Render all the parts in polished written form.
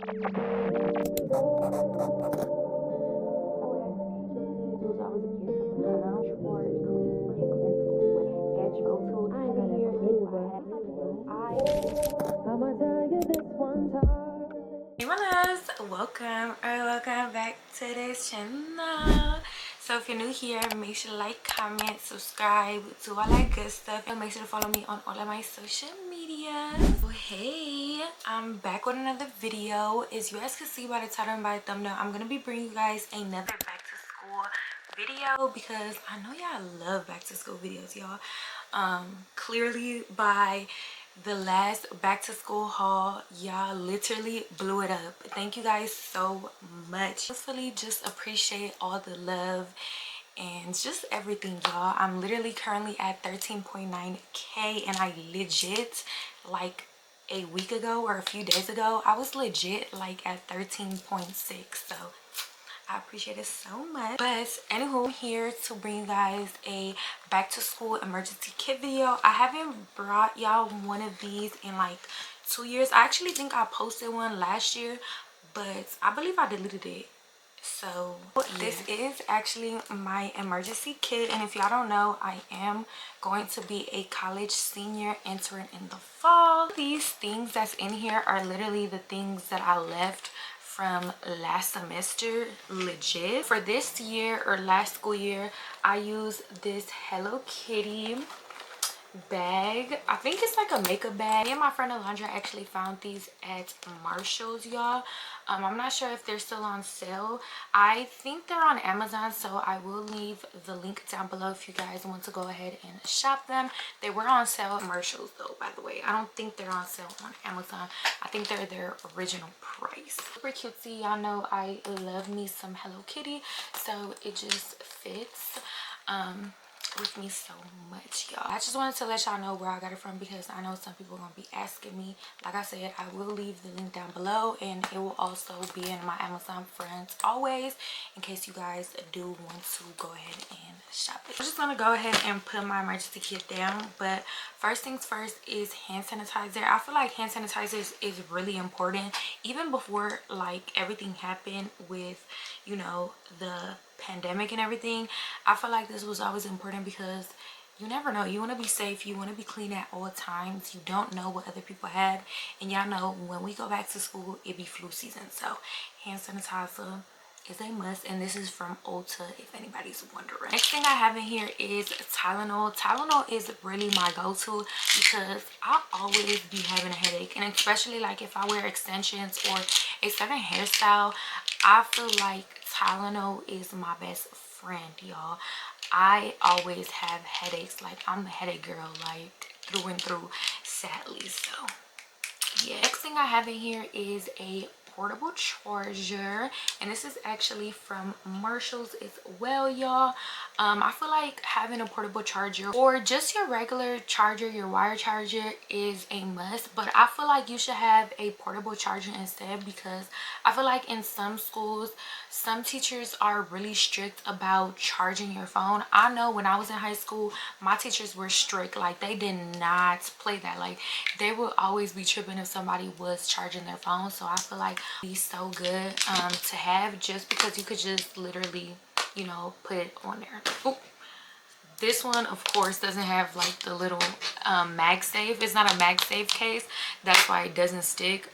Hey my loves, welcome back to this channel. So if you're new here, make sure to like, comment, subscribe, do all that good stuff, and make sure to follow me on all of my social media. So hey, I'm back with another video. As you guys can see by the title and by the thumbnail, I'm gonna be bringing you guys another back to school video because I know y'all love back to school videos, y'all. Clearly by the last back to school haul, y'all literally blew it up. Thank you guys so much. Hopefully just appreciate all the love and just everything, y'all. I'm literally currently at 13.9k, and I legit, like a week ago or a few days ago, I was legit like at 13.6. So I appreciate it so much. But anywho, I'm here to bring you guys a back to school emergency kit video. I haven't brought y'all one of these in like 2 years. I actually think I posted one last year, but I believe I deleted it. So this is actually my emergency kit, and if y'all don't know, I am going to be a college senior entering in the fall. These things that's in here are literally the things that I left from last semester, legit. For this year or last school year, I used this Hello Kitty bag. I think it's like a makeup bag. Me and my friend Alondra actually found these at Marshall's, y'all. I'm not sure if they're still on sale. I think they're on Amazon, so I will leave the link down below if you guys want to go ahead and shop them. They were on sale at Marshall's though, by the way. I don't think they're on sale on Amazon. I think they're their original price. Super cutesy. Y'all know I love me some Hello Kitty, so it just fits with me so much, y'all. I just wanted to let y'all know where I got it from because I know some people are gonna be asking me. Like I said, I will leave the link down below, and it will also be in my Amazon friends always, in case you guys do want to go ahead and shop it. I'm just gonna go ahead and put my emergency kit down, but first things first is hand sanitizer. I feel like hand sanitizer is really important, even before like everything happened with, you know, the pandemic and everything. I feel like this was always important because you never know. You want to be safe, you want to be clean at all times. You don't know what other people have, and y'all know when we go back to school, it be flu season, so hand sanitizer is a must, and this is from Ulta if anybody's wondering. Next thing I have in here is Tylenol. Tylenol is really my go-to because I always be having a headache, and especially like if I wear extensions or a certain hairstyle, I feel like Tylenol is my best friend, y'all. I always have headaches. Like, I'm the headache girl, like through and through, sadly. So yeah, next thing I have in here is a portable charger, and this is actually from Marshall's as well, y'all. I feel like having a portable charger or just your regular charger, your wire charger, is a must, but I feel like you should have a portable charger instead, because I feel like in some schools, some teachers are really strict about charging your phone. I know when I was in high school, my teachers were strict. Like, they did not play that. Like, they would always be tripping if somebody was charging their phone. So I feel like it's so good to have, just because you could just literally, you know, put it on there. Ooh. This one, of course, doesn't have like the little MagSafe. It's not a MagSafe case, that's why it doesn't stick.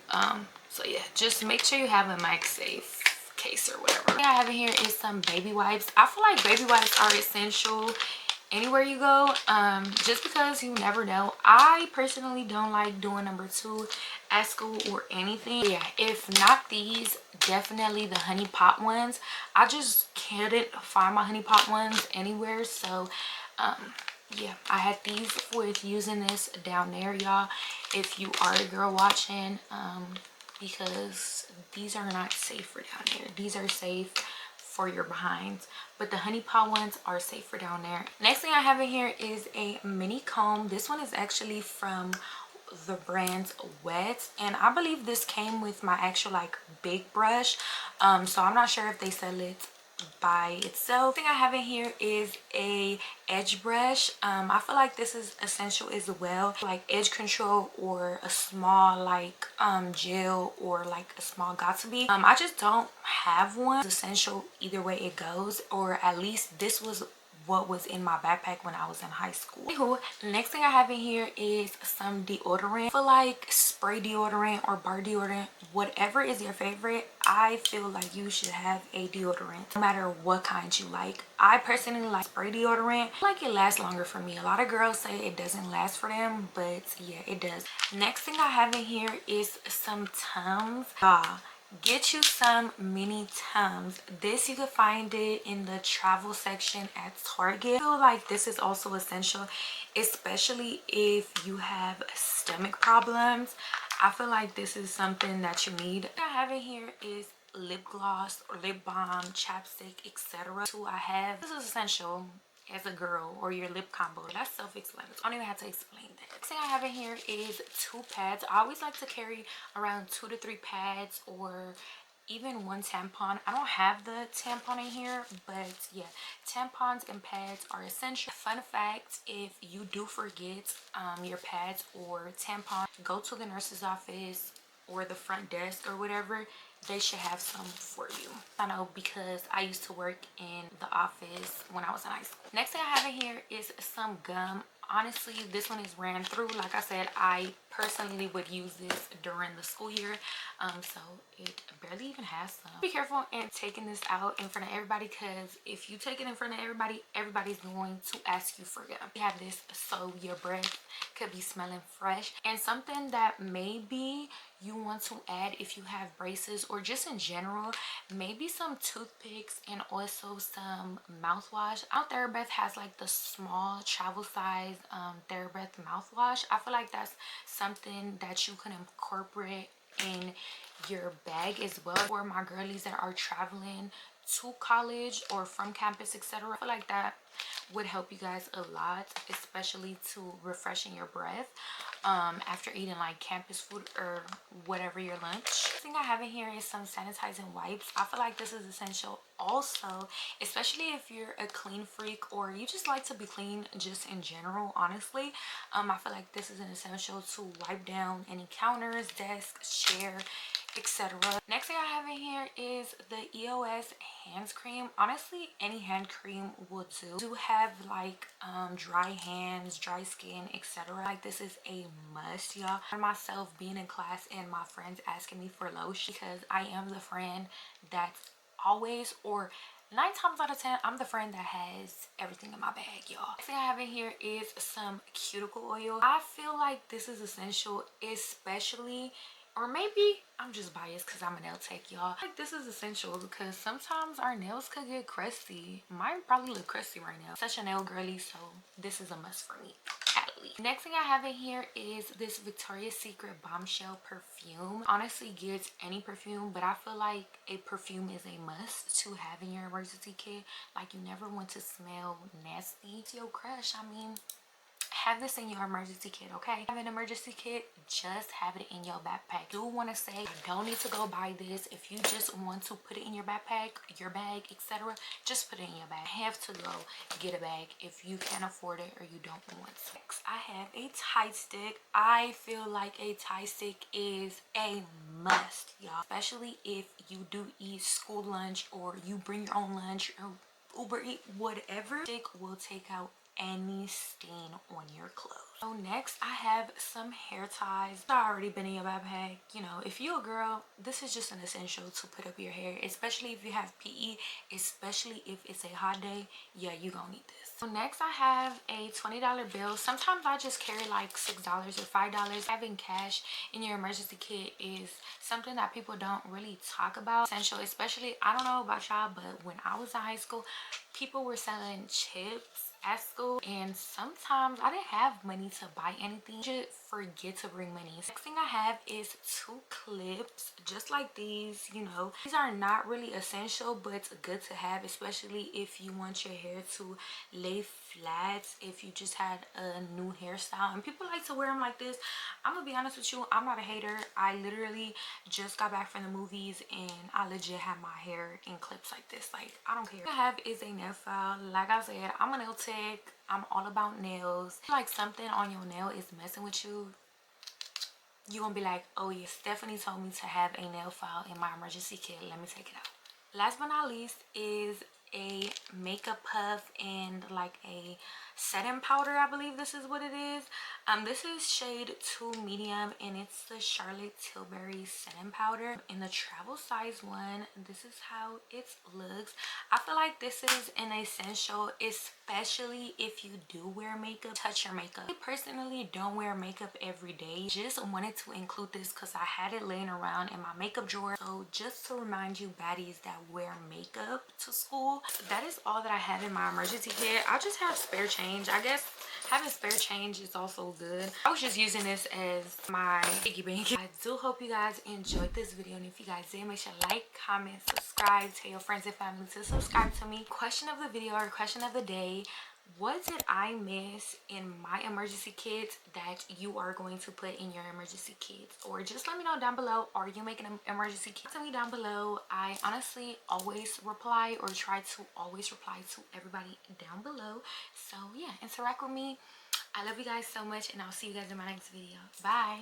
So yeah, just make sure you have a MagSafe case or whatever. What I have in here is some baby wipes. I feel like baby wipes are essential anywhere you go, just because you never know. I personally don't like doing number 2 at school or anything. Yeah, if not these, definitely the honey pot ones. I just couldn't find my honey pot ones anywhere, so yeah, I had these with using this down there, y'all, if you are a girl watching, because these are not safe for down here. These are safe for your behinds, but the honey pot ones are safe for down there. Next thing I have in here is a mini comb. This one is actually from the brand Wet, and I believe this came with my actual like big brush, so I'm not sure if they sell it by itself. The thing I have in here is a edge brush. I feel like this is essential as well, like edge control or a small like gel or like a small Got2b. I just don't have one. It's essential either way it goes, or at least this was what was in my backpack when I was in high school. Anywho, next thing I have in here is some deodorant. I feel like spray deodorant or bar deodorant, whatever is your favorite, I feel like you should have a deodorant no matter what kind you like. I personally like spray deodorant. I like it lasts longer for me. A lot of girls say it doesn't last for them, but yeah, it does. Next thing I have in here is some Tums. Get you some mini Tums. This you can find it in the travel section at Target. I feel like this is also essential, especially if you have stomach problems. I feel like this is something that you need. What I have in here is lip gloss or lip balm, chapstick, etc. So I have, this is essential as a girl, or your lip combo. That's self-explanatory. I don't even have to explain that. Next thing I have in here is 2 pads. I always like to carry around 2 to 3 pads, or even 1 tampon. I don't have the tampon in here, but yeah, tampons and pads are essential. Fun fact, if you do forget your pads or tampon, go to the nurse's office or the front desk or whatever. They should have some for you. I know, because I used to work in the office when I was in high school. Next thing I have in here is some gum. Honestly, this one is ran through. Like I said, I personally would use this during the school year, so it barely even has some. Be careful in taking this out in front of everybody, because if you take it in front of everybody, everybody's going to ask you for gum. You have this so your breath could be smelling fresh. And something that maybe you want to add if you have braces, or just in general, maybe some toothpicks and also some mouthwash. TheraBreath has like the small travel size TheraBreath mouthwash. I feel like that's something that you can incorporate in your bag as well for my girlies that are traveling to college or from campus, etc. I feel like that would help you guys a lot, especially to refreshing your breath after eating like campus food or whatever your lunch. The thing I have in here is some sanitizing wipes. I feel like this is essential also, especially if you're a clean freak or you just like to be clean just in general. Honestly, I feel like this is an essential to wipe down any counters, desks, chair, etc. Next thing I have in here is the EOS hand cream. Honestly, any hand cream will do. Do have like dry hands, dry skin, etc. Like this is a must, y'all. For myself being in class and my friends asking me for lotion, because I am the friend that's always, or 9 times out of 10, I'm the friend that has everything in my bag, y'all. Next thing I have in here is some cuticle oil. I feel like this is essential, especially, or maybe I'm just biased because I'm a nail tech, y'all. Like this is essential because sometimes our nails could get crusty. Mine probably look crusty right now. Such a nail girly, so this is a must for me. Next thing I have in here is this Victoria's Secret Bombshell perfume. Honestly, gets any perfume, but I feel like a perfume is a must to have in your emergency kit. Like you never want to smell nasty. It's your crush, I mean, have this in your emergency kit, okay? Have an emergency kit, just have it in your backpack. I do want to say, you don't need to go buy this. If you just want to put it in your backpack, your bag, etc., just put it in your bag. Have to go get a bag if you can't afford it or you don't want to. Next, I have a Tide stick. I feel like a Tide stick is a must, y'all, especially if you do eat school lunch or you bring your own lunch or Uber Eat, whatever. Stick will take out any stain on your clothes. So next I have some hair ties. It's already been in your backpack. You know, if you're a girl, this is just an essential to put up your hair, especially if you have PE, especially if it's a hot day. Yeah, you gonna need this. So next I have a $20 bill. Sometimes I just carry like $6 or $5. Having cash in your emergency kit is something that people don't really talk about. Essential, especially, I don't know about y'all, but when I was in high school, people were selling chips at school, and sometimes I didn't have money to buy anything. forget to bring money. Next thing I have is 2 clips just like these. You know, these are not really essential, but it's good to have, especially if you want your hair to lay flat, if you just had a new hairstyle and people like to wear them like this. I'm gonna be honest with you, I'm not a hater. I literally just got back from the movies and I legit have my hair in clips like this. Like, I don't care. What I have is a nail file. Like I said, I'm a nail tech. I'm all about nails. Like something on your nail is messing with you, you gonna be like, oh yeah, Stephanie told me to have a nail file in my emergency kit, let me take it out. Last but not least is a makeup puff and like a setting powder. I believe this is what it is. This is shade 2 medium and it's the Charlotte Tilbury setting powder in the travel size one. This is how it looks. I feel like this is an essential, especially if you do wear makeup. Touch your makeup. I personally don't wear makeup every day. Just wanted to include this because I had it laying around in my makeup drawer. So just to remind you baddies that wear makeup to school, that is all that I have in my emergency kit. I just have spare change. I guess having spare change is also good. I was just using this as my piggy bank. I do hope you guys enjoyed this video, and if you guys did, make sure to like, comment, subscribe, tell your friends and family to subscribe to me. Question of the video or question of the day: what did I miss in my emergency kit that you are going to put in your emergency kit? Or just let me know down below. Are you making an emergency kit? Tell me down below. I honestly always reply, or try to always reply to everybody down below. So yeah, interact with me. I love you guys so much, and I'll see you guys in my next video. Bye.